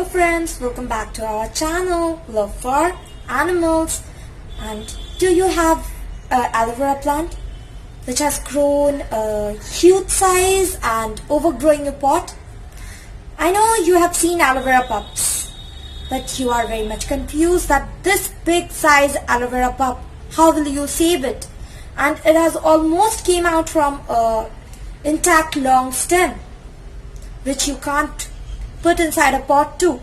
Hello friends, welcome back to our channel Love for Animals. And do you have an aloe vera plant which has grown a huge size and overgrowing your pot? I know you have seen aloe vera pups, but you are very much confused that this big size aloe vera pup, how will you save it? And it has almost came out from a intact long stem which you can't put inside a pot too.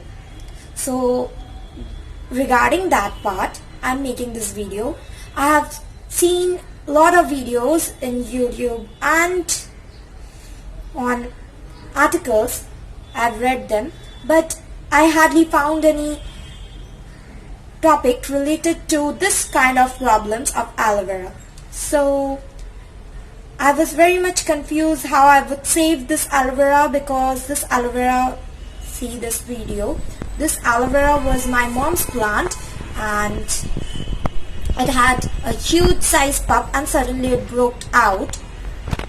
So regarding that part, I'm making this video. I have seen a lot of videos in YouTube and on articles. I've read them, but I hardly found any topic related to this kind of problems of aloe vera. So I was very much confused how I would save this aloe vera, because this aloe vera, see this video, this aloe vera was my mom's plant and it had a huge size pup and suddenly it broke out.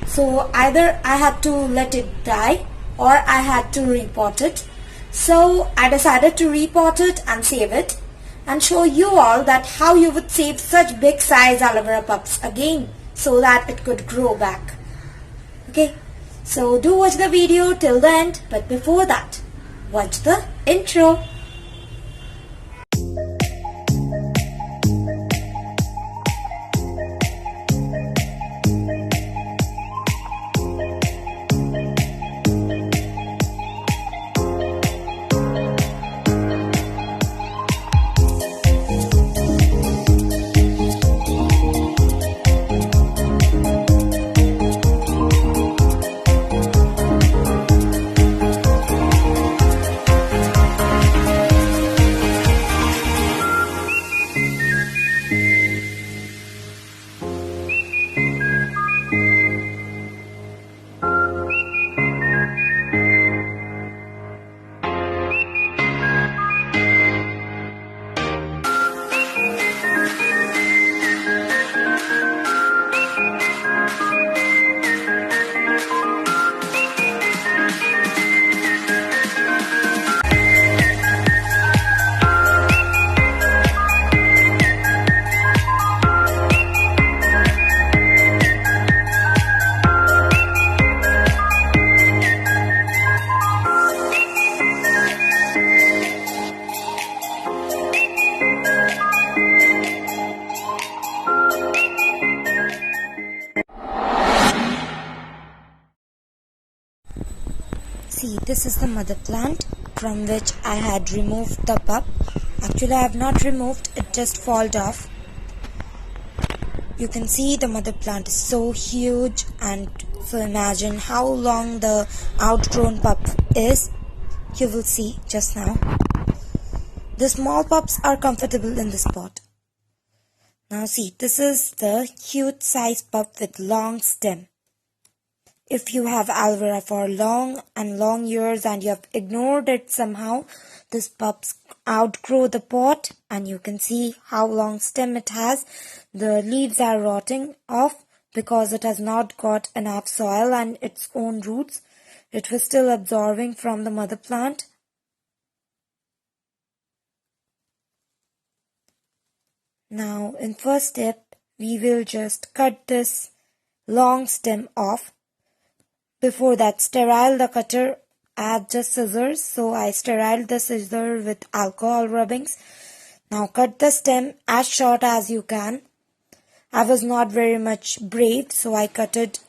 So either I had to let it die or I had to repot it. So I decided to repot it and save it and show you all that how you would save such big size aloe vera pups again so that it could grow back. Okay, so do watch the video till the end, but before that, watch the intro. See, this is the mother plant from which I had removed the pup. Actually, I have not removed, it just falled off. You can see the mother plant is so huge, and so imagine how long the outgrown pup is. You will see just now. The small pups are comfortable in this pot. Now see, this is the huge size pup with long stem. If you have aloe vera for long years and you have ignored it somehow, this pups outgrow the pot, and you can see how long stem it has. The leaves are rotting off because it has not got enough soil and its own roots. It was still absorbing from the mother plant. Now in first step, we will just cut this long stem off. Before that, sterile the cutter. I had just scissors, so I steriled the scissor with alcohol rubbings. Now cut the stem as short as you can. I was not very much brave, so I cut it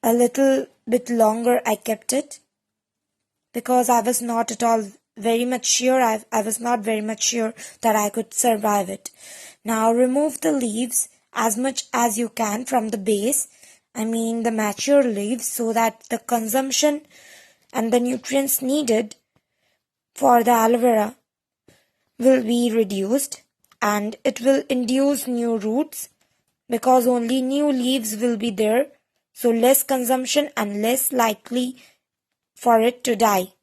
a little bit longer. I kept it because I was not at all very much sure. I was not very much sure that I could survive it. Now remove the leaves as much as you can from the base. I mean the mature leaves, so that the consumption and the nutrients needed for the aloe vera will be reduced, and it will induce new roots because only new leaves will be there, so less consumption and less likely for it to die.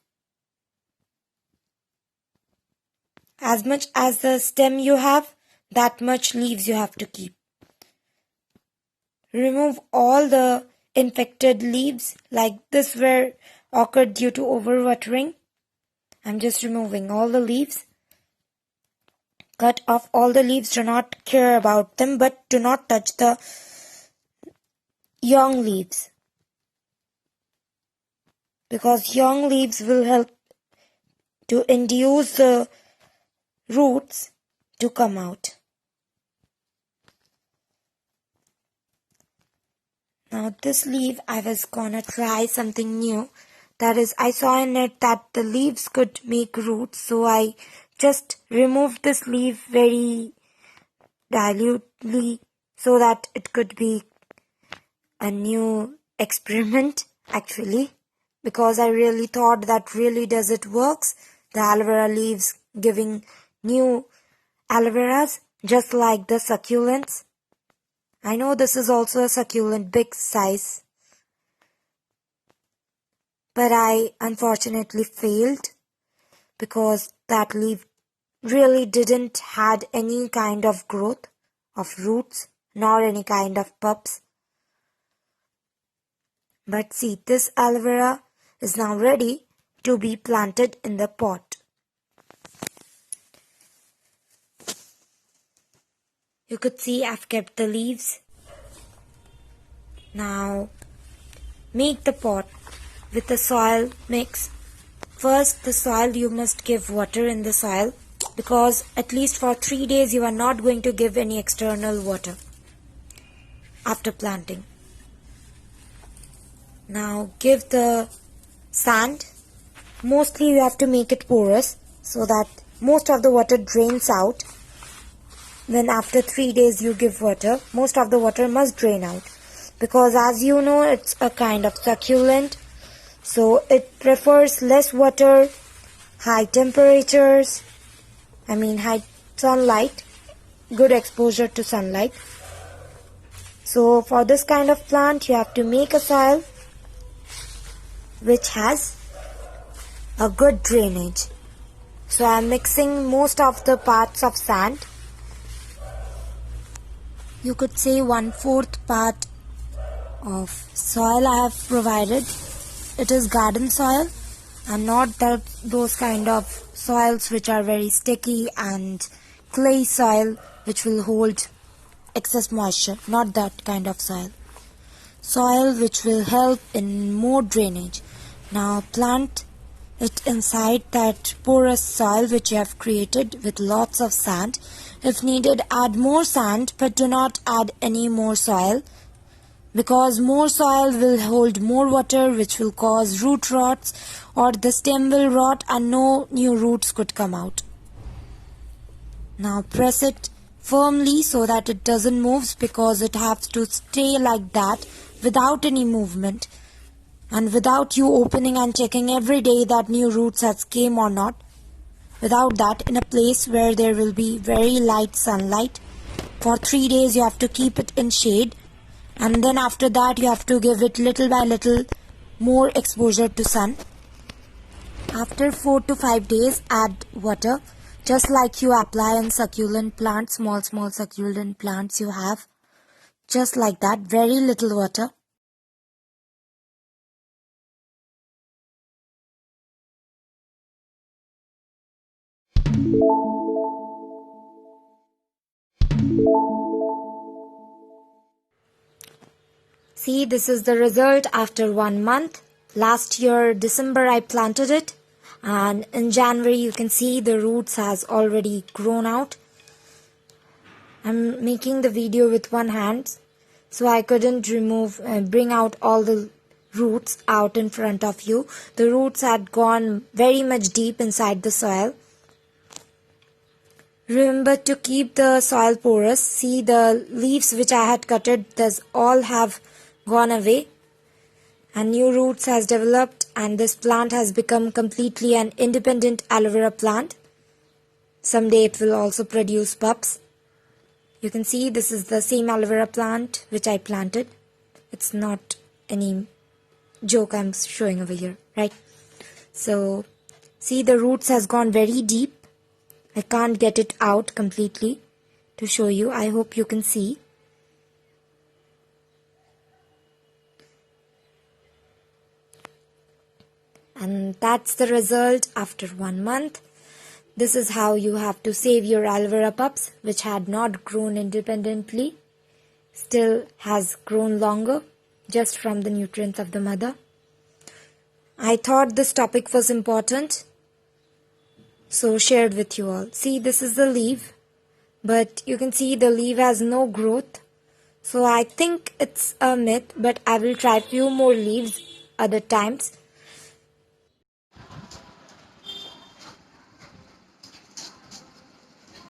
As much as the stem you have, that much leaves you have to keep. Remove all the infected leaves like this were occurred due to overwatering. I'm just removing all the leaves. Cut off all the leaves, do not care about them, but do not touch the young leaves, because young leaves will help to induce the roots to come out. Now this leaf, I was gonna try something new. That is, I saw in it that the leaves could make roots, so I just removed this leaf very dilutely so that it could be a new experiment actually, because I really thought that really does it works, the aloe vera leaves giving new aloe veras just like the succulents. I know this is also a succulent big size, but I unfortunately failed because that leaf really didn't had any kind of growth of roots nor any kind of pups. But see, this aloe vera is now ready to be planted in the pot. You could see I've kept the leaves. Now make the pot with the soil mix. First, the soil, you must give water in the soil, because at least for 3 days you are not going to give any external water after planting. Now give the sand. Mostly you have to make it porous so that most of the water drains out. Then after 3 days you give water, most of the water must drain out, because as you know, it's a kind of succulent, so it prefers less water, high temperatures, high sunlight, good exposure to sunlight. So for this kind of plant you have to make a soil which has a good drainage. So I am mixing most of the parts of sand. You could say 1/4 part of soil I have provided. It is garden soil and not those kind of soils which are very sticky and clay soil which will hold excess moisture. Not that kind of soil. Soil which will help in more drainage. Now plant it inside that porous soil which you have created with lots of sand. If needed, add more sand, but do not add any more soil, because more soil will hold more water, which will cause root rots, or the stem will rot and no new roots could come out. Now press it firmly so that it doesn't move, because it has to stay like that without any movement and without you opening and checking every day that new roots has came or not. Without that, in a place where there will be very light sunlight. For 3 days you have to keep it in shade, and then after that you have to give it little by little more exposure to sun. After 4 to 5 days add water, just like you apply in succulent plants, small succulent plants you have. Just like that, very little water. See, this is the result after 1 month. Last year December I planted it, and in January you can see the roots has already grown out. I'm making the video with one hand, so I couldn't bring out all the roots out in front of you. The roots had gone very much deep inside the soil. Remember to keep the soil porous. See, the leaves which I had cutted, those all have gone away and new roots has developed, and this plant has become completely an independent aloe vera plant. Someday it will also produce pups. You can see this is the same aloe vera plant which I planted. It's not any joke I'm showing over here, right? So see, the roots has gone very deep. I can't get it out completely to show you. I hope you can see. And that's the result after 1 month. This is how you have to save your aloe vera pups, which had not grown independently, still has grown longer just from the nutrients of the mother. I thought this topic was important, so shared with you all. See, this is the leaf, but you can see the leaf has no growth. So I think it's a myth, but I will try few more leaves other times